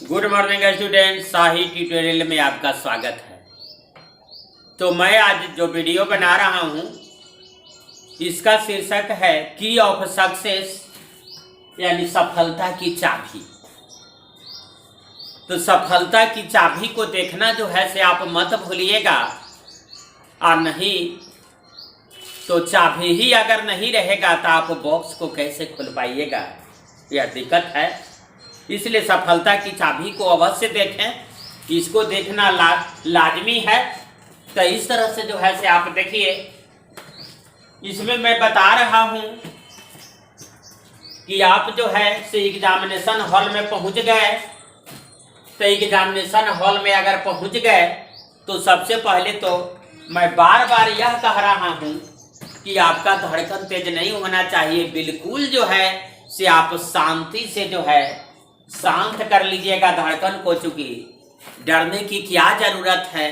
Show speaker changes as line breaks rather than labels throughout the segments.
Good morning student, शाही tutorial में आपका स्वागत है। तो मैं आज जो वीडियो बना रहा हूँ इसका शीर्षक है की ऑफ सक्सेस, यानी सफलता की चाबी। तो सफलता की चाबी को देखना जो है से आप मत भूलिएगा, और नहीं तो चाबी ही अगर नहीं रहेगा तो आप बॉक्स को कैसे खोल पाइएगा, यह दिक्कत है। इसलिए सफलता की चाबी को अवश्य देखें, इसको देखना लाजमी है। तो इस तरह से जो है से आप देखिए, इसमें मैं बता रहा हूं कि आप जो है से एग्जामिनेशन हॉल में पहुंच गए। तो एग्जामिनेशन हॉल में अगर पहुंच गए तो सबसे पहले तो मैं बार बार यह कह रहा हूं कि आपका धड़कन तेज नहीं होना चाहिए। बिल्कुल जो है से आप शांति से जो है शांत कर लीजिएगा धड़कन को, चूंकि डरने की क्या जरूरत है,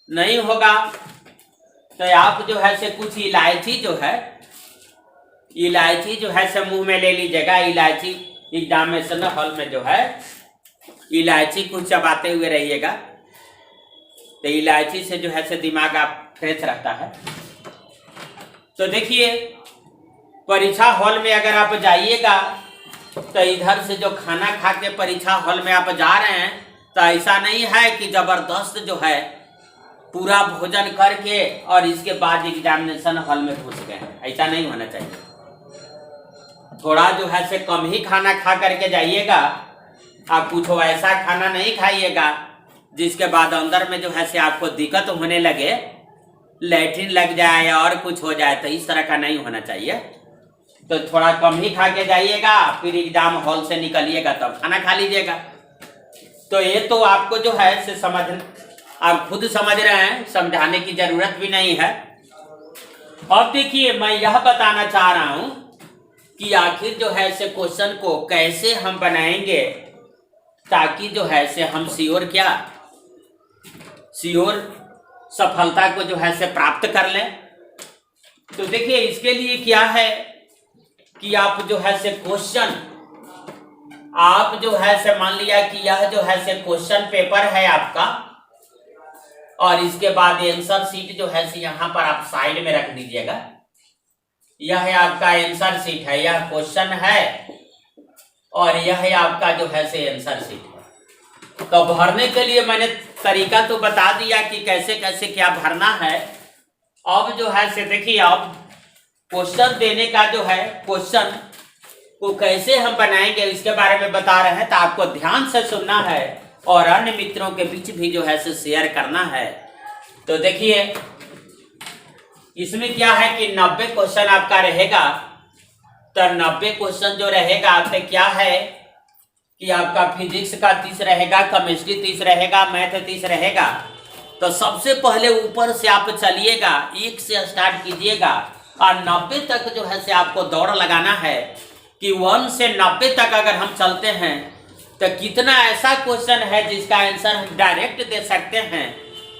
नहीं होगा। तो आप जो है से कुछ इलायची जो है से मुंह में ले लीजिएगा। इलायची एग्जामिनेशन हॉल में जो है इलायची कुछ चबाते हुए रहिएगा। तो इलायची से जो है से दिमाग आप फ्रेश रहता है। तो देखिए, परीक्षा हॉल में अगर आप जाइएगा तो इधर से जो खाना खा के परीक्षा हॉल में आप जा रहे हैं, तो ऐसा नहीं है कि जबरदस्त जो है पूरा भोजन करके और इसके बाद एग्जामिनेशन हॉल में घुस गए हैं। ऐसा नहीं होना चाहिए। थोड़ा जो है से कम ही खाना खा करके जाइएगा। आप कुछ ऐसा खाना नहीं खाइएगा जिसके बाद अंदर में जो है से आपको दिक्कत होने लगे, लैट्रिन लग जाए और कुछ हो जाए। तो इस तरह का नहीं होना चाहिए। तो थोड़ा कम ही खा के जाइएगा, फिर एग्जाम हॉल से निकलिएगा तब खाना खा लीजिएगा। तो ये तो आपको जो है से आप खुद समझ रहे हैं, समझाने की जरूरत भी नहीं है। अब देखिए, मैं यह बताना चाह रहा हूं कि आखिर जो है से क्वेश्चन को कैसे हम बनाएंगे ताकि जो है से हम श्योर सफलता को जो है से प्राप्त कर लें। तो देखिए, इसके लिए क्या है कि आप जो है से क्वेश्चन, आप जो है से मान लिया कि यह जो है से क्वेश्चन पेपर है आपका, और इसके बाद आंसर शीट जो है से यहाँ पर आप साइड में रख दीजिएगा। यह है आपका आंसर शीट है, यह क्वेश्चन है और यह है आपका जो है से आंसर शीट है। तो भरने के लिए मैंने तरीका तो बता दिया कि कैसे कैसे क्या भरना है। अब जो है से देखिए, अब क्वेश्चन देने का जो है, क्वेश्चन को कैसे हम बनाएंगे इसके बारे में बता रहे हैं। तो आपको ध्यान से सुनना है और अन्य मित्रों के बीच भी जो है से शेयर करना है। तो देखिए, इसमें क्या है कि 90 क्वेश्चन आपका रहेगा। तो 90 क्वेश्चन जो रहेगा आपसे क्या है कि आपका फिजिक्स का 30 रहेगा, केमिस्ट्री 30 रहेगा, मैथ 30 रहेगा। तो सबसे पहले ऊपर से आप चलिएगा, 1 से स्टार्ट कीजिएगा और 90 तक जो है से आपको दौड़ लगाना है कि 1 से 90 तक अगर हम चलते हैं तो कितना ऐसा क्वेश्चन है जिसका आंसर हम डायरेक्ट दे सकते हैं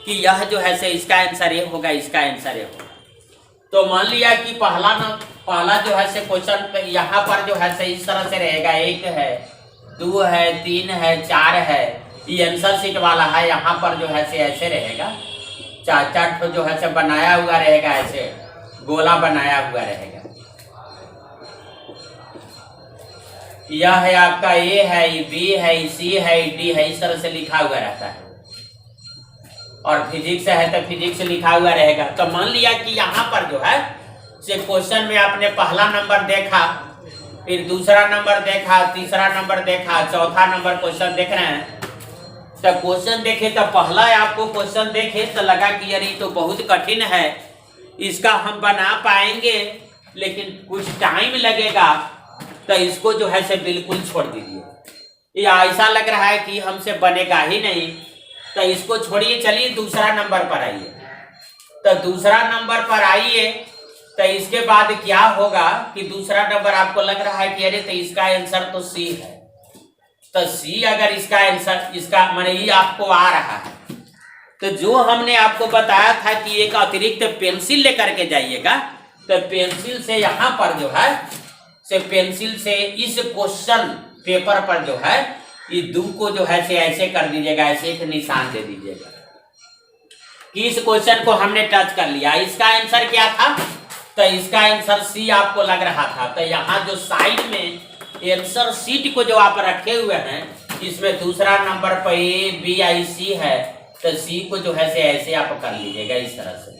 कि यह जो है से इसका आंसर ये होगा, इसका आंसर ये होगा। तो मान लिया कि पहला जो है से क्वेश्चन पे यहाँ पर जो है से इस तरह से रहेगा, 1 है, 2 है, 3 है, 4 है। ये आंसर शीट वाला है, यहाँ पर जो है से ऐसे रहेगा, 4 जो है से बनाया हुआ रहेगा, ऐसे गोला बनाया हुआ रहेगा। यह है आपका ए है, बी है, सी है, डी है, इस तरह से लिखा हुआ रहता है। और फिजिक्स है तो फिजिक्स लिखा हुआ रहेगा। तो मान लिया कि यहाँ पर जो है से क्वेश्चन में आपने पहला नंबर देखा, फिर दूसरा नंबर देखा, तीसरा नंबर देखा, चौथा नंबर क्वेश्चन देख रहे हैं। तो क्वेश्चन देखे तो पहला आपको क्वेश्चन देखे तो लगा कि यार ये तो बहुत कठिन है, इसका हम बना पाएंगे लेकिन कुछ टाइम लगेगा। तो इसको जो है से बिल्कुल छोड़ दीजिए। या ऐसा लग रहा है कि हमसे बनेगा ही नहीं, तो इसको छोड़िए, चलिए दूसरा नंबर पर आइए। तो दूसरा नंबर पर आइए, तो इसके बाद क्या होगा कि दूसरा नंबर आपको लग रहा है कि अरे तो इसका आंसर तो सी है। तो सी अगर इसका आंसर, इसका माने ये आपको आ रहा है, तो जो हमने आपको बताया था कि एक अतिरिक्त पेंसिल लेकर के जाइएगा। तो पेंसिल से यहाँ पर जो है से पेंसिल से इस क्वेश्चन पेपर पर जो है ये दो को जो है से ऐसे कर दीजिएगा, ऐसे एक निशान दे दीजिएगा कि इस क्वेश्चन को हमने टच कर लिया। इसका आंसर क्या था? तो इसका आंसर सी आपको लग रहा था। तो यहाँ जो साइड में आंसर शीट को जो आप रखे हुए हैं, इसमें दूसरा नंबर पर ए बी आई सी है, तो सी को जो है से ऐसे आप कर लीजिएगा इस तरह से।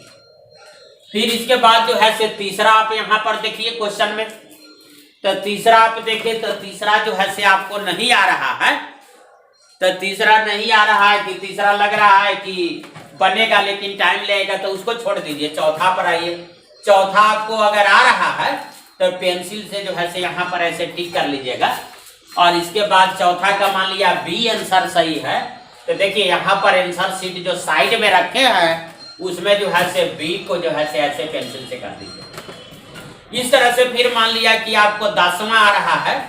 फिर इसके बाद जो है से तीसरा आप यहाँ पर देखिए क्वेश्चन में, तो तीसरा आप देखिए तो तीसरा जो है से आपको नहीं आ रहा है। तो तीसरा नहीं आ रहा है कि तीसरा लग रहा है कि बनेगा लेकिन टाइम लगेगा, तो उसको छोड़ दीजिए। चौथा पर आइए। चौथा आपको अगर आ रहा है तो पेंसिल से जो है से यहाँ पर ऐसे टिक कर लीजिएगा। और इसके बाद चौथा का मान लिया बी आंसर सही है, तो देखिए यहाँ पर आंसर शीट जो साइड में रखे हैं उसमें जो है से बी को जो है से ऐसे पेंसिल से कर दीजिए इस तरह से। फिर मान लिया कि आपको 10वां आ रहा है,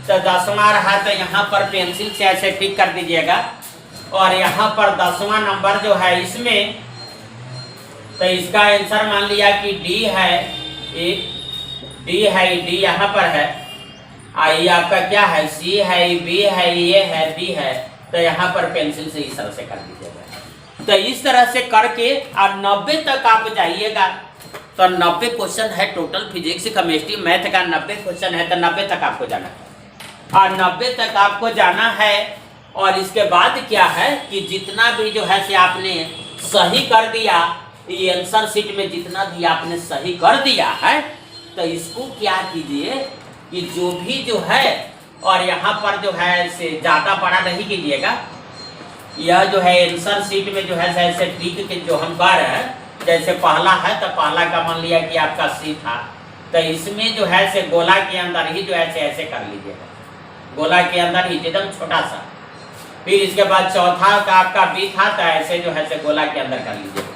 तो 10वां आ रहा है तो यहाँ पर पेंसिल से ऐसे टिक कर दीजिएगा। और यहाँ पर 10वां नंबर जो है इसमें, तो इसका आंसर मान लिया कि डी है, डी यहाँ पर है। आई आपका क्या है? सी है, बी है, ए है, बी है। तो यहाँ पर पेंसिल से इस तरह से कर दीजिएगा। तो इस तरह से करके और 90 तक आप जाइएगा। तो 90 क्वेश्चन है टोटल फिजिक्स केमिस्ट्री मैथ का 90 क्वेश्चन है, तो 90 तक आपको जाना है। और 90 तक आपको जाना है। और इसके बाद क्या है कि जितना भी जो है से आपने सही कर दिया, ये आंसर शीट में जितना भी आपने सही कर दिया है, तो इसको क्या कीजिए कि जो भी जो है, और यहाँ पर जो है से ज़्यादा बड़ा नहीं कीजिएगा। यह जो है आंसर शीट में जो है ऐसे टिक के जो हम कर रहे हैं, जैसे पहला है तो पहला का मान लिया कि आपका सी था, तो इसमें जो है से गोला के अंदर ही जो है ऐसे कर लीजिएगा, गोला के अंदर ही एकदम छोटा सा। फिर इसके बाद चौथा का आपका बी था, तो ऐसे जो है से गोला के अंदर कर लीजिएगा।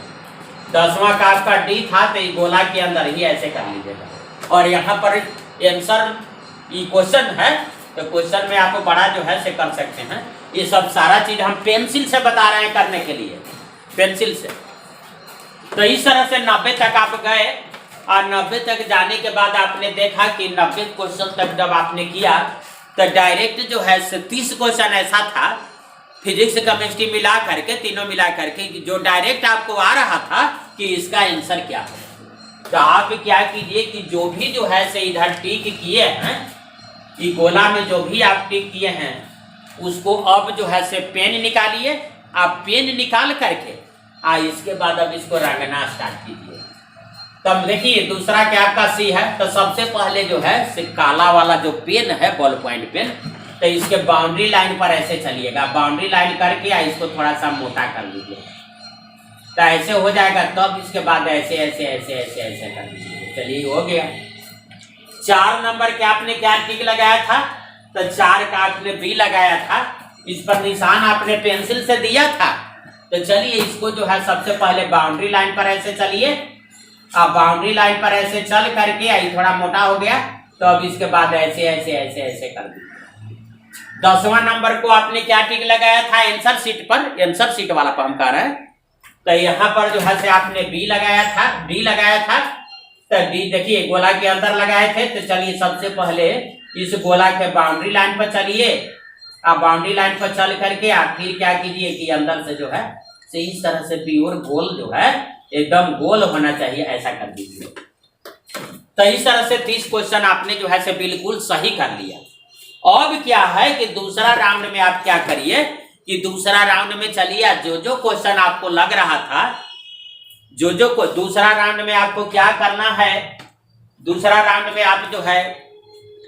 10वां का आपका डी था, तो ये गोला के अंदर ही ऐसे कर लीजिएगा। और यहाँ पर आंसर ये क्वेश्चन है, तो क्वेश्चन में आप बड़ा जो है से कर सकते हैं। ये सब सारा चीज हम पेंसिल से बता रहे हैं करने के लिए, पेंसिल से। तो इस तरह से 90 तक आप गए। और 90 तक जाने के बाद आपने देखा कि 90 क्वेश्चन तक जब आपने किया, तो डायरेक्ट जो है 30 क्वेश्चन ऐसा था फिजिक्स केमिस्ट्री मिला करके, तीनों मिला करके, जो डायरेक्ट आपको आ रहा था कि इसका आंसर क्या है। तो आप क्या कीजिए कि जो भी जो है से इधर टिक किए हैं, ये गोला में जो भी आप टिक किए हैं, उसको अब जो है से पेन निकालिए। आप पेन निकाल करके इसके बाद अब इसको रंगना स्टार्ट कीजिए। तब देखिए दूसरा क्या आपका सी है, तो सबसे पहले जो है से काला वाला जो पेन है, बॉल पॉइंट पेन, तो इसके बाउंड्री लाइन पर ऐसे चलिएगा। बाउंड्री लाइन करके इसको थोड़ा सा मोटा कर लीजिए, तो ऐसे हो जाएगा। तब इसके बाद ऐसे ऐसे ऐसे ऐसे ऐसे कर लीजिए। चलिए हो गया। 4 नंबर के आपने क्या टिक लगाया था, तो 4 का आपने बी लगाया था। इस पर निशान आपने पेंसिल से दिया था। तो चलिए इसको जो है सबसे पहले बाउंड्री लाइन पर ऐसे चलिए। अब बाउंड्री लाइन पर ऐसे चल करके ये थोड़ा मोटा हो गया, तो अब इसके बाद ऐसे ऐसे ऐसे ऐसे कर दीजिए। 10वां नंबर को आपने क्या टिक लगाया था आंसर शीट पर, आंसर शीट वाला पर हम कह रहे हैं। तो यहाँ पर जो है से आपने बी लगाया था, डी लगाया था। तो डी देखिए गोला के अंदर लगाए थे। तो चलिए सबसे पहले इस गोला के बाउंड्री लाइन पर चलिए। आप बाउंड्री लाइन पर चल करके आप फिर क्या कीजिए कि अंदर से जो है से इस तरह से प्योर गोल जो है एकदम गोल होना चाहिए, ऐसा कर दीजिए। तो इस तरह से 30 क्वेश्चन आपने जो है से बिल्कुल सही कर लिया। अब क्या है कि दूसरा राउंड में आप क्या करिए कि दूसरा राउंड में चलिए। जो क्वेश्चन आपको लग रहा था, दूसरा राउंड में आपको क्या करना है, दूसरा राउंड में आप जो है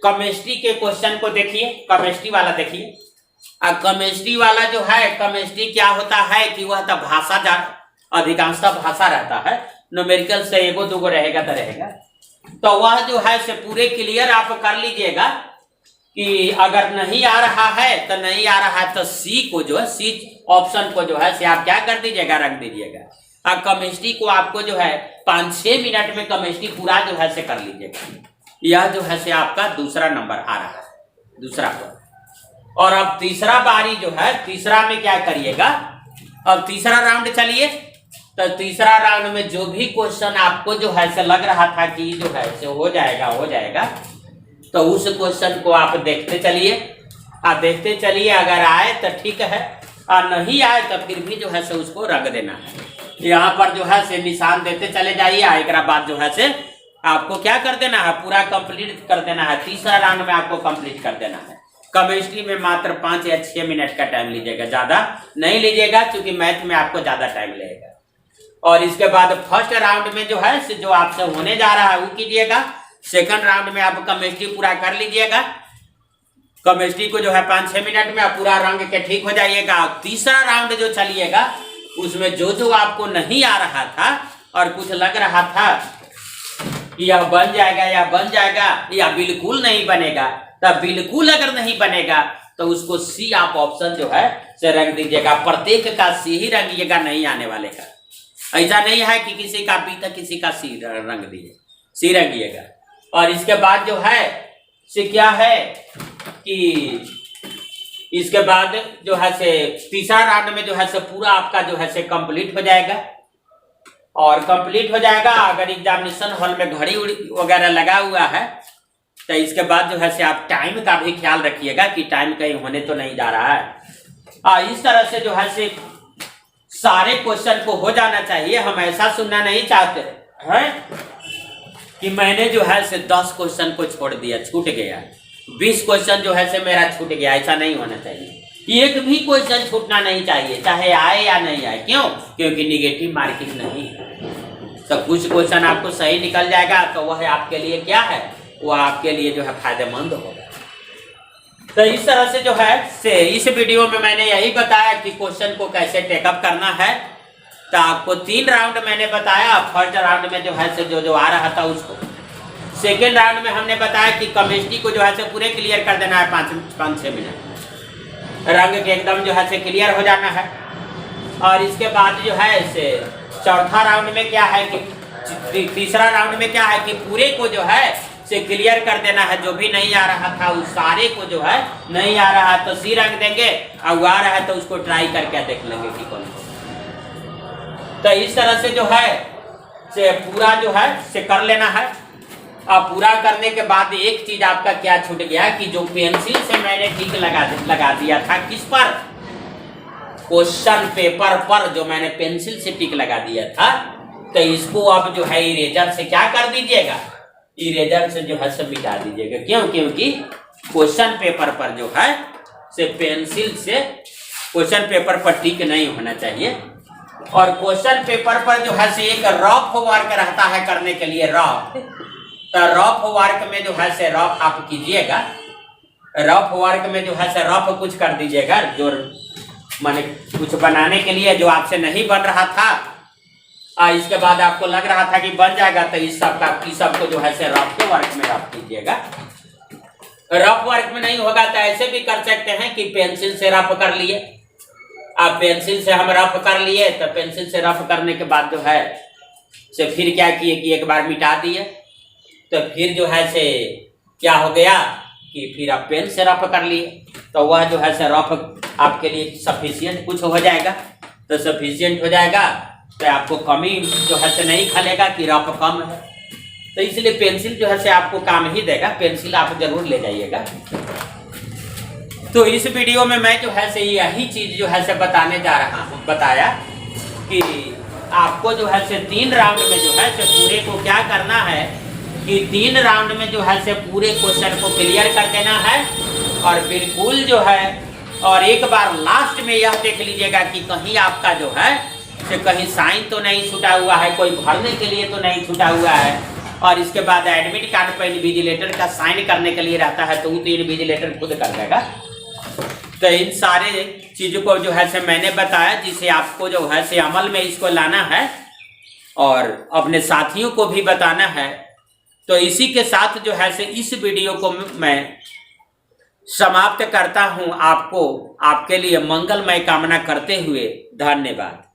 केमिस्ट्री के क्वेश्चन को देखिए, केमिस्ट्री वाला देखिए। अब केमिस्ट्री वाला जो है, केमिस्ट्री क्या होता है कि वह तो भाषा अधिकांशतः भाषा रहता है, न्यूमेरिकल से एगो दूगो रहेगा तो रहेगा। तो वह जो है से पूरे क्लियर आप कर लीजिएगा कि अगर नहीं आ रहा है तो नहीं आ रहा है, तो सी को जो है, सी ऑप्शन को जो है से आप क्या कर दीजिएगा, रख दीजिएगा। अब केमिस्ट्री को आपको जो है 5-6 मिनट में केमिस्ट्री पूरा जो है से कर लीजिएगा। यह जो है से आपका दूसरा नंबर आ रहा है, दूसरा पर। और अब तीसरा बारी जो है, तीसरा में क्या करिएगा, अब तीसरा राउंड चलिए। तो तीसरा राउंड में जो भी क्वेश्चन आपको जो है से लग रहा था कि जो है से हो जाएगा, तो उस क्वेश्चन को आप देखते चलिए। आप देखते चलिए, अगर आए तो ठीक है और नहीं आए तो फिर भी जो है से उसको रख देना है। यहाँ पर जो है से निशान देते चले जाइए। एक बाद जो है से आपको क्या कर देना है, पूरा कंप्लीट कर देना है। तीसरा राउंड में आपको कंप्लीट कर देना है। केमिस्ट्री में मात्र 5 या 6 मिनट का टाइम लीजिएगा, ज्यादा नहीं लीजिएगा, क्योंकि मैथ में आपको ज्यादा टाइम लगेगा। और इसके बाद फर्स्ट राउंड में जो है जो आपसे होने जा रहा है वो कीजिएगा। सेकंड राउंड में आप केमिस्ट्री पूरा कर लीजिएगा। केमिस्ट्री को जो है 5-6 मिनट में आप पूरा रंग के ठीक हो जाइएगा। तीसरा राउंड जो चलिएगा उसमें जो आपको नहीं आ रहा था और कुछ लग रहा था यह बन जाएगा या बन जाएगा या बिल्कुल नहीं बनेगा, तब बिल्कुल अगर नहीं बनेगा तो उसको सी आप ऑप्शन जो है से रंग दीजिएगा। प्रत्येक का सी ही रंगिएगा, नहीं आने वाले का। ऐसा नहीं है कि किसी का बी तो किसी का सी रंग दीजिए, सी रंगिएगा। और इसके बाद जो है से क्या है कि इसके बाद जो है से तीसरा राउंड में जो है से पूरा आपका जो है से कंप्लीट हो जाएगा। और कंप्लीट हो जाएगा अगर एग्जामिनेशन हॉल में घड़ी वगैरह लगा हुआ है तो इसके बाद जो है से आप टाइम का भी ख्याल रखिएगा कि टाइम कहीं होने तो नहीं जा रहा है। इस तरह से जो है से सारे क्वेश्चन को हो जाना चाहिए। हम ऐसा सुनना नहीं चाहते हैं कि मैंने जो है से 10 क्वेश्चन को छोड़ दिया, छूट गया, 20 क्वेश्चन जो है से मेरा छूट गया। ऐसा नहीं होना चाहिए। एक भी क्वेश्चन छूटना नहीं चाहिए, चाहे आए या नहीं आए। क्यों? क्योंकि निगेटिव मार्किंग नहीं है। तो कुछ क्वेश्चन आपको सही निकल जाएगा तो वह आपके लिए क्या है, वह आपके लिए जो है फायदेमंद होगा। तो इस तरह से जो है से इस वीडियो में मैंने यही बताया कि क्वेश्चन को कैसे टेकअप करना है। तो आपको 3 राउंड मैंने बताया। फर्स्ट राउंड में जो है से जो आ रहा था उसको, सेकेंड राउंड में हमने बताया कि केमिस्ट्री को जो है से पूरे क्लियर कर देना है 5-6 मिनट, रंग के एकदम जो है से क्लियर हो जाना है। और इसके बाद जो है से चौथा राउंड में क्या है कि तीसरा राउंड में क्या है कि पूरे को जो है से क्लियर कर देना है। जो भी नहीं आ रहा था उस सारे को जो है नहीं आ रहा है तो सी रंग देंगे, और आ रहा है तो उसको ट्राई करके देख लेंगे कि कौन। तो इस तरह से जो है से पूरा जो है से कर लेना है। अब पूरा करने के बाद एक चीज आपका क्या छूट गया कि जो पेंसिल से मैंने टिक लगा दिया था, किस पर, क्वेश्चन पेपर पर जो मैंने पेंसिल से टिक लगा दिया था, तो इसको अब जो है इरेजर से क्या कर दीजिएगा, इरेजर से जो है से मिटा दीजिएगा। क्यों? क्योंकि क्वेश्चन पेपर पर जो है से पेंसिल से क्वेश्चन पेपर पर टिक नहीं होना चाहिए। और क्वेश्चन पेपर पर जो है से एक रफ वर्क रहता है करने के लिए, रफ। तो रफ वर्क में जो है से रफ आप कीजिएगा। रफ वर्क में जो है से रफ कुछ कर दीजिएगा, जो माने कुछ बनाने के लिए जो आपसे नहीं बन रहा था, इसके बाद आपको लग रहा था कि बन जाएगा, तो इस सब को जो है से रफ वर्क में रफ कीजिएगा। रफ वर्क में नहीं होगा तो ऐसे भी कर सकते हैं कि पेंसिल से रफ कर लिए। आप पेंसिल से हम रफ कर लिए, तो पेंसिल से रफ करने के बाद जो है से फिर क्या किए कि एक बार मिटा दिए, तो फिर जो है से क्या हो गया कि फिर आप पेन से रफ कर लिए, तो वह जो है से रफ आपके लिए सफिशिएंट कुछ हो जाएगा। तो सफिशिएंट हो जाएगा तो आपको कमी जो है से नहीं खलेगा कि रफ कम है। तो इसलिए पेंसिल जो है से आपको काम ही देगा, पेंसिल आप जरूर ले जाइएगा। तो इस वीडियो में मैं जो है से यही चीज जो है से बताने जा रहा हूँ, बताया कि आपको जो है से 3 राउंड में जो है से पूरे को क्या करना है कि 3 राउंड में जो है से पूरे क्वेश्चन को क्लियर कर देना है। और बिल्कुल जो है, और एक बार लास्ट में यह देख लीजिएगा कि कहीं आपका जो है से कहीं साइन तो नहीं छूटा हुआ है, कोई भरने के लिए तो नहीं छूटा हुआ है। और इसके बाद एडमिट कार्ड पर इन्विजिलेटर का साइन करने के लिए रहता है, तो वो तो इन्विजिलेटर खुद कर देगा। तो इन सारे चीज़ों को जो है से मैंने बताया, जिसे आपको जो है से अमल में इसको लाना है और अपने साथियों को भी बताना है। तो इसी के साथ जो है से इस वीडियो को मैं समाप्त करता हूं। आपको आपके लिए मंगलमय कामना करते हुए धन्यवाद।